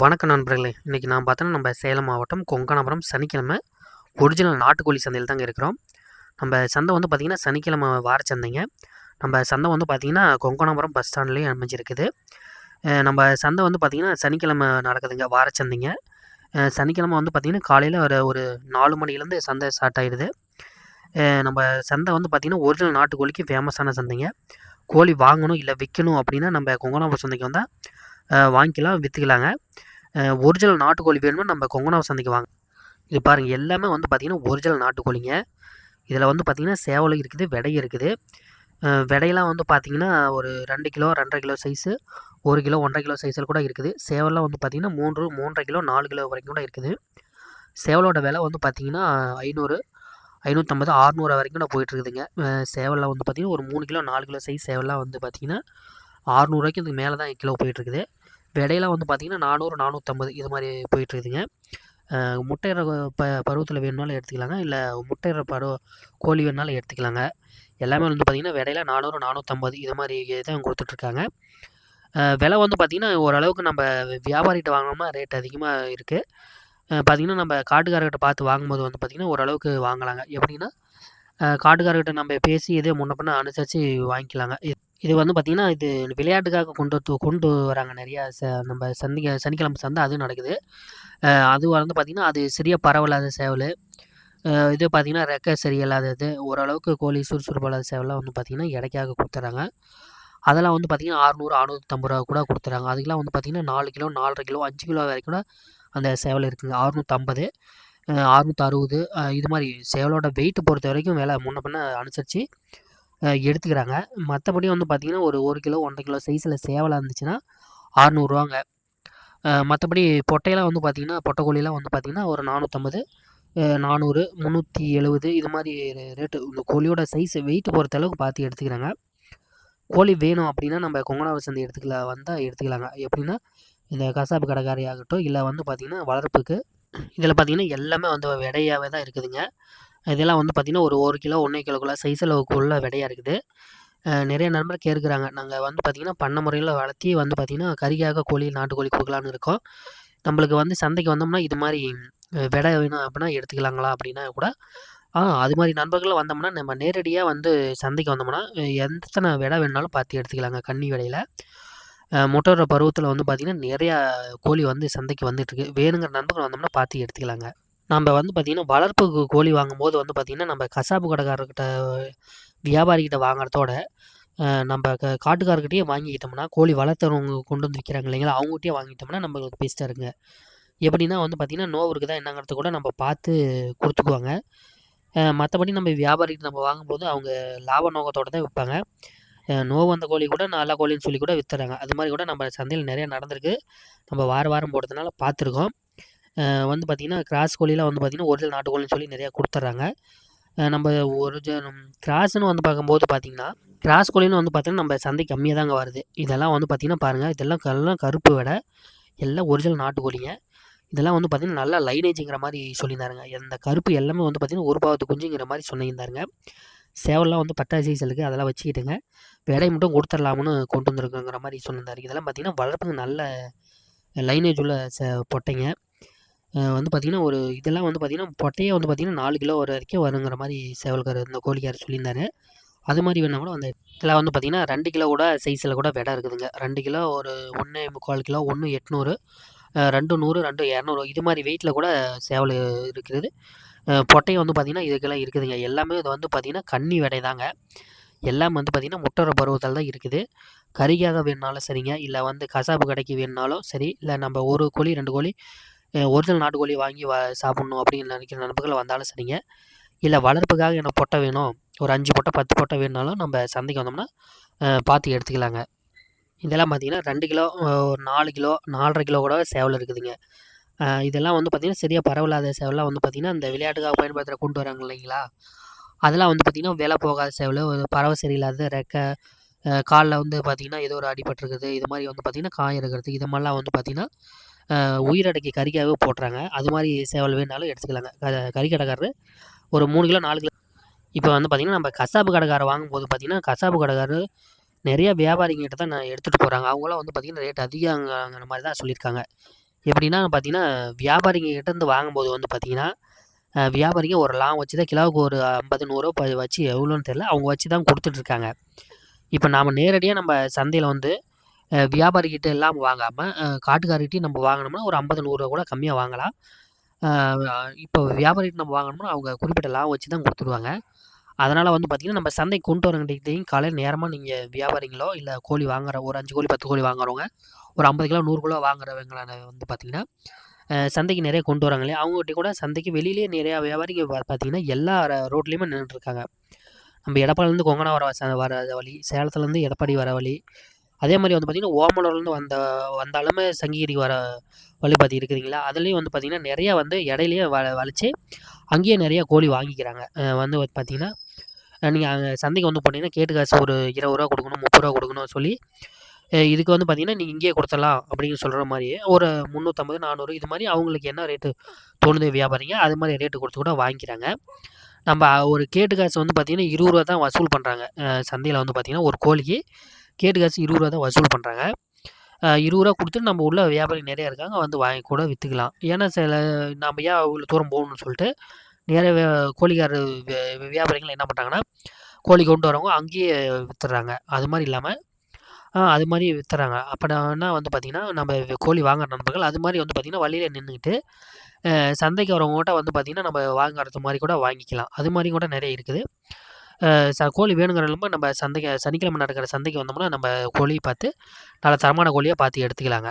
வணக்கம் நண்பர்களே. இன்றைக்கி நான் பார்த்தோன்னா நம்ம சேலம் மாவட்டம் கொங்கணாபுரம் சனிக்கிழமை ஒரிஜினல் நாட்டுக்கோழி சந்தையில் தாங்க இருக்கிறோம். நம்ம சந்தை வந்து பார்த்திங்கன்னா சனிக்கிழமை வார சந்தைங்க. நம்ம சந்தை வந்து பார்த்திங்கன்னா கொங்கணாபுரம் பஸ் ஸ்டாண்ட்லேயே அமைஞ்சிருக்குது. நம்ம சந்தை வந்து பார்த்திங்கன்னா சனிக்கிழமை நடக்குதுங்க, வார சந்தைங்க. சனிக்கிழமை வந்து பார்த்திங்கன்னா காலையில் ஒரு ஒரு 4 மணிலேருந்து சந்தை ஸ்டார்ட் ஆகிடுது. நம்ம சந்தை வந்து பார்த்திங்கன்னா ஒரிஜினல் நாட்டுக்கோழிக்கு ஃபேமஸான சந்தைங்க. கோழி வாங்கணும் இல்லை விற்கணும் அப்படின்னா நம்ம கொங்கணாபுரம் சந்தைக்கு வந்தால் வாங்கிக்கலாம், விற்றுக்கலாங்க. ஒரிஜினல் நாட்டுக்கோழி வேணும்னா நம்ம கொங்கணாபுரம் சந்தைக்கு வாங்க. இது பாருங்கள், எல்லாமே வந்து பார்த்திங்கன்னா ஒரிஜினல் நாட்டுக்கோழிங்க. இதில் வந்து பார்த்திங்கன்னா சேவலும் இருக்குது, விடையும் இருக்குது. விடையெல்லாம் வந்து பார்த்திங்கன்னா ஒரு 2 kilo 2.5 kilo size, 1 kilo 1.5 kilo சைஸில் கூட இருக்குது. சேவல்லாம் வந்து பார்த்திங்கன்னா 3 3.5 கிலோ 4 கிலோ வரைக்கும் கூட இருக்குது. சேவலோட விலை வந்து பார்த்திங்கன்னா 500 550 600 வரைக்கும் கூட போயிட்டுருக்குதுங்க. சேவல்லாம் வந்து பார்த்திங்கன்னா ஒரு 3 கிலோ 4 கிலோ சைஸ் சேவல்லாம் வந்து பார்த்திங்கன்னா 600 இதுக்கு மேலே தான் கிலோ போயிட்டுருக்குது. விடையெல்லாம் வந்து பார்த்திங்கன்னா 400 450 இது மாதிரி போயிட்டுருக்குதுங்க. முட்டையிற பருவத்தில் வேணுனாலும் எடுத்துக்கலாங்க, இல்லை முட்டையிற கோழி வேணுனாலும் எடுத்துக்கலாங்க. எல்லாமே வந்து பார்த்திங்கன்னா விடையில 400 450 இது மாதிரி தான் கொடுத்துட்ருக்காங்க. விலை வந்து பார்த்திங்கன்னா ஓரளவுக்கு நம்ம வியாபாரிகிட்ட வாங்கினோம்னா ரேட் அதிகமாக இருக்குது. பார்த்திங்கன்னா நம்ம காட்டுக்காரர்கிட்ட பார்த்து வாங்கும்போது வந்து பார்த்திங்கன்னா ஓரளவுக்கு வாங்கலாங்க. எப்படின்னா காட்டுக்காரர்கிட்ட நம்ம பேசி இதே முன்ன பின்ன அனுசரித்து வாங்கிக்கலாங்க. இது வந்து பார்த்திங்கன்னா இது விளையாட்டுக்காக கொண்டு வராங்க நிறையா. நம்ம சனிக்கிழமை சந்தை அதுவும் நடக்குது. அது வந்து பார்த்திங்கன்னா அது சரியாக பரவலாத சேவல். இது பார்த்திங்கன்னா ரெக்கை சரியில்லாதது, ஓரளவுக்கு கோழி சுறுசுறுப்பு இல்லாத சேவல்லாம் வந்து பார்த்திங்கன்னா எடைக்காக கொடுத்துட்றாங்க. அதெல்லாம் வந்து பார்த்திங்கன்னா 600 650 ரூபா கூட கொடுத்துட்றாங்க. அதுக்கெலாம் வந்து பார்த்திங்கன்னா 4 கிலோ 4.5 கிலோ 5 கிலோ வரைக்கும் கூட அந்த சேவல் இருக்குங்க. 650 660 இது மாதிரி சேவலோட வெயிட் பொறுத்த வரைக்கும் விலை முன்ன பின்ன அனுசரித்து எடுத்துக்கிறாங்க. மற்றபடி வந்து பார்த்திங்கன்னா ஒரு 1 கிலோ 1.5 கிலோ சைஸில் சேவலாக இருந்துச்சுன்னா 600 மற்றபடி பொட்டையெல்லாம் வந்து பார்த்திங்கன்னா பொட்டை கோழியெல்லாம் வந்து பார்த்திங்கன்னா ஒரு 450 400 370 இது மாதிரி ரேட்டு. இந்த கோழியோட சைஸ் வெயிட் பொறுத்த அளவுக்கு பார்த்து எடுத்துக்கிறாங்க. கோழி வேணும் அப்படின்னா நம்ம கொங்கணாபுரம் சந்தை வந்தால் எடுத்துக்கலாங்க. எப்படின்னா இந்த கசாப்பு கடைக்காரி ஆகட்டும், இல்லை வந்து பார்த்திங்கன்னா வளர்ப்புக்கு. இதில் பார்த்திங்கன்னா எல்லாமே வந்து விடையாகவே தான் இருக்குதுங்க. இதெல்லாம் வந்து பார்த்திங்கன்னா ஒரு 1 கிலோ 1 கிலோக்குள்ள சைஸில் உள்ள விடையாக இருக்குது. நிறைய நண்பர் கேட்குறாங்க, நாங்கள் வந்து பார்த்திங்கன்னா பண்ண முறையில் வளர்த்தி வந்து பார்த்திங்கன்னா கறிக்காக கோழி நாட்டுக்கோழி கொடுக்கலான்னு இருக்கோம். நம்மளுக்கு வந்து சந்தைக்கு வந்தோம்னா இது மாதிரி விடை வேணும் அப்படின்னா எடுத்துக்கலாங்களா அப்படின்னா கூட அது மாதிரி நண்பர்களும் வந்தோம்னா நம்ம நேரடியாக வந்து சந்தைக்கு வந்தோம்னா எத்தனை விடை வேணுனாலும் பார்த்து எடுத்துக்கலாங்க. கன்னி விடையில் முட்டையிடுற பருவத்தில் வந்து பார்த்திங்கன்னா நிறையா கோழி வந்து சந்தைக்கு வந்துட்டுருக்கு. வேணுங்கிற நண்பர்கள் வந்தோம்னா பார்த்து எடுத்துக்கலாங்க. நம்ம வந்து பார்த்திங்கன்னா வளர்ப்புக்கு கோழி வாங்கும்போது வந்து பார்த்திங்கன்னா நம்ம கசாப்பு கடைக்காரர்கிட்ட வியாபாரிகிட்ட வாங்குறதோட நம்ம காட்டுக்காரர்கிட்டயே வாங்கிக்கிட்டோம்னா, கோழி வளர்த்தவங்க கொண்டு வந்து விற்கிறாங்க இல்லைங்களா, அவங்ககிட்டயே வாங்கிட்டோம்னா நம்மளுக்கு பெஸ்ட்டாக இருக்குங்க. எப்படின்னா வந்து பார்த்திங்கன்னா நோவு இருக்குதா என்னங்கிறத கூட நம்ம பார்த்து கொடுத்துக்குவாங்க. மற்றபடி நம்ம வியாபாரிகிட்ட நம்ம வாங்கும்போது அவங்க லாப நோக்கத்தோடு தான் விற்பாங்க. நோவு வந்த கோழி கூட நல்ல கோழின்னு சொல்லி கூட விற்றுறாங்க. அது மாதிரி கூட நம்ம சந்தையில் நிறையா நடந்திருக்கு. நம்ம வாரம் போடுறதுனால பார்த்துருக்கோம். வந்து பார்த்திங்கன்னா கிராஸ் கோழிலாம் வந்து பார்த்திங்கன்னா ஒரிஜினல் நாட்டுக்கோழின்னு சொல்லி நிறையா கொடுத்துட்றாங்க. நம்ம கிராஸ்ன்னு வந்து பார்க்கும்போது பார்த்திங்கன்னா கிராஸ் கோழின்னு வந்து பார்த்திங்கன்னா நம்ம சந்தை கம்மியாக தாங்க வருது. இதெல்லாம் வந்து பார்த்திங்கன்னா பாருங்கள், இதெல்லாம் கருப்பு விடை, எல்லாம் ஒரிஜினல் நாட்டுக்கோழிங்க. இதெல்லாம் வந்து பார்த்திங்கன்னா நல்லா லைனேஜுங்கிற மாதிரி சொல்லியிருந்தாருங்க. இந்த கருப்பு எல்லாமே வந்து பார்த்திங்கன்னா ஒரு பாவத்து குஞ்சுங்கிற மாதிரி சொல்லியிருந்தாருங்க. சேவல்லாம் வந்து பட்டாசு சைஸலுக்கு அதெல்லாம் வச்சுக்கிட்டுங்க விடை மட்டும் கொடுத்துடலாம்னு கொண்டு வந்துருக்குங்கிற மாதிரி சொல்லியிருந்தாரு. இதெல்லாம் பார்த்திங்கன்னா வளர்ப்புங்க நல்ல லைனேஜ் உள்ள பொட்டைங்க. வந்து பார்த்திங்கன்னா இதெல்லாம் வந்து பார்த்திங்கன்னா பொட்டையே வந்து பார்த்திங்கன்னா 4 கிலோ வரைக்கும் வருங்கிற மாதிரி சேவல்கார் இந்த கோழிக்காரர் சொல்லியிருந்தாரு. அது மாதிரி வேணால் கூட அந்த இதெல்லாம் வந்து பார்த்திங்கன்னா 2 கிலோ கூட சைஸில் கூட விடை இருக்குதுங்க. 2 கிலோ ஒரு 1.25 கிலோ 1 800 2 100 2 200 இது மாதிரி வெயிட்டில் கூட சேவல் இருக்குது. பொட்டையும் வந்து பார்த்திங்கன்னா இதுக்கெல்லாம் இருக்குதுங்க. எல்லாமே இது வந்து பார்த்திங்கன்னா கன்னி விடை தாங்க. எல்லாம் வந்து பார்த்திங்கன்னா முட்டை பருவத்தால் தான் இருக்குது. கறிக்காக வேணுனாலும் சரிங்க, இல்லை வந்து கசாப்பு கடைக்கு வேணுனாலும் சரி, இல்லை நம்ம 1 கோழி 2 கோழி ஒரிஜினல் நாட்டுக்கோழி வாங்கி சாப்பிட்ணும் அப்படின்னு நினைக்கிற நண்பர்கள் வந்தாலும் சரிங்க, இல்லை வளர்ப்புக்காக எனக்கு பொட்டை வேணும், ஒரு 5 பொட்டை 10 பொட்டை வேணுனாலும் நம்ம சந்தைக்கு வந்தோம்னா பார்த்து எடுத்துக்கலாங்க. இதெல்லாம் பார்த்திங்கன்னா 2 கிலோ ஒரு 4 கிலோ 4.5 கிலோ கூட சேவல் இருக்குதுங்க. இதெல்லாம் வந்து பார்த்திங்கன்னா சரியாக பரவலாத சேவல்லாம் வந்து பார்த்திங்கன்னா இந்த விளையாட்டுக்காக பயன்படுத்துகிற கொண்டு வராங்க இல்லைங்களா, அதெல்லாம் வந்து பார்த்திங்கன்னா விலை போகாத சேவல், பறவை சரியில்லாத ரெக்கை, காலில் வந்து பார்த்திங்கன்னா ஏதோ ஒரு அடிபட்டுருக்குது, இது மாதிரி வந்து பார்த்திங்கன்னா காயம் இருக்கிறது, இது மாதிரிலாம் வந்து பார்த்திங்கன்னா உயிரடக்கி கறிக்காகவே போட்டுறாங்க. அது மாதிரி சேவல் வேணுனாலும் எடுத்துக்கலாங்க. கறி கடைக்காரரு ஒரு 3 கிலோ 4 கிலோ. இப்போ வந்து பார்த்திங்கன்னா நம்ம கசாப்பு கடைக்காரர் வாங்கும்போது பார்த்திங்கன்னா கசாப்பு கடைக்காரரு நிறைய வியாபாரிங்கிட்ட தான் எடுத்துகிட்டு போகிறாங்க. அவங்களாம் வந்து பார்த்திங்கன்னா ரேட் அதிகங்கிற மாதிரி தான் சொல்லியிருக்காங்க. எப்படின்னா பார்த்தீங்கன்னா, வியாபாரிங்க கிட்டேருந்து வாங்கும்போது வந்து பார்த்தீங்கன்னா, வியாபாரிங்க ஒரு லாபம் வச்சு தான் கிலோவுக்கு ஒரு 50, 100 வச்சு எவ்வளோன்னு தெரியல. அவங்க வச்சு தான் குடுத்துட்டுருக்காங்க. இப்ப நாம நேரடியா நம்ம சந்தையில வந்து வியாபாரிகிட்ட எல்லாம் வாங்காம, காட்டுக்காரர்கிட்டயும் நம்ம வாங்குனோம்னா ஒரு 50, 100 கூட கம்மியா வாங்கலாம். அ இப்போ வியாபாரிகிட்ட நம்ம வாங்கணும்னா, அவங்க குறிப்பிட்ட லாபம் வச்சு தான் குடுத்துருவாங்க. அதனால வந்து பார்த்தீங்கன்னா, நம்ம சந்தைக்கு கொண்டு வரவங்ககிட்டயும் காலையில நேரமா நீங்க வியாபாரிங்களோ, இல்ல கோழி வாங்குற ஒரு 5 கோழி, 10 கோழி வாங்குறவங்க, ஒரு 50 கிலோ, 100 கிலோ வாங்குறவங்களான வந்து பார்த்தீங்கன்னா, சந்தைக்கு நெறைய கொண்டு வராங்க இல்லையா? அவங்ககிட்டயும் கூட சந்தைக்கு வெளியிலேயே நிறையா வியாபாரிங்க பார்த்தீங்கன்னா, எல்லா ரோட்லயுமே நின்னுட்டுருக்காங்க. நம்ம எடப்பாடிலேருந்து கொங்கணம் வர வழி, சேலத்துலேருந்து எடப்பாடி வர வழி, அதே மாரி வந்து பார்த்தீங்கன்னா, ஓமலூர்லேருந்து வந்தாலுமே சங்ககிரி வர வழி பாதை இருக்குதுங்களா? அதுலயும் வந்து பார்த்தீங்கன்னா, நெறையா வந்து இடையிலேயே வளைச்சு, அங்கேயே நெறையா கோழி வாங்கிக்கிறாங்க. வந்து பார்த்தீங்கன்னா, நீங்க அங்க சந்தைக்கு வந்து போனீங்கன்னா, கேட்டு காசு ஒரு ரூ. 20 குடுக்கணும், ரூ. 30 குடுக்கணும்னு சொல்லி, இதுக்கு வந்து பார்த்தீங்கன்னா, நீங்க இங்கேயே குடுத்துடலாம் அப்படின்னு சொல்ற மாரியே ஒரு 350, 400 இது மாரி அவங்களுக்கு என்ன ரேட்டு தோணுது வியாபாரிங்க, அது மாரி ரேட்டு குடுத்து கூட வாங்கிக்கிறாங்க. நம்ப ஒரு கேட்டு காசு வந்து பார்த்தீங்கன்னா, ரூ. 20 தான் வசூல் பண்றாங்க. சந்தையில வந்து பார்த்தீங்கன்னா, ஒரு கோழிக்கு கேட்டு காசு ரூ. 20 தான் வசூல் பண்றாங்க. ரூ. 20 குடுத்துட்டு நம்ம உள்ள வியாபாரி நெறைய இருக்காங்க. வந்து வாங்கி கூட வித்துக்கலாம். ஏன்னா நாம ஏன் அவ்வளோ தூரம் போகணும்னு சொல்லிட்டு, நெறைய கோழிக்காரர் வியாபாரிகள் என்ன பண்றாங்கன்னா, கோழி கொண்டு வரவங்க அங்கேயே வித்துடுறாங்க. அது மாரி இல்லாம அது மாரி வித்துறாங்க. அப்பன்னா வந்து பார்த்தீங்கன்னா, நம்ம கோழி வாங்குற நண்பர்கள் அது மாரி வந்து பார்த்தீங்கன்னா, வழியில நின்னுகிட்டு, சந்தைக்கு வரவங்ககிட்ட வந்து பார்த்தீங்கன்னா, நம்ம வாங்குறது மாரி கூட வாங்கிக்கலாம். அது மாரி கூட நெறைய இருக்குது. கோழி வேணுங்கிறவங்க நம்ம சந்தைக்கு சனிக்கிழமை நடக்கிற சந்தைக்கு வந்தோம்னா, நம்ம கோழி பார்த்து நல்ல தரமான கோழியா பார்த்து எடுத்துக்கலாங்க.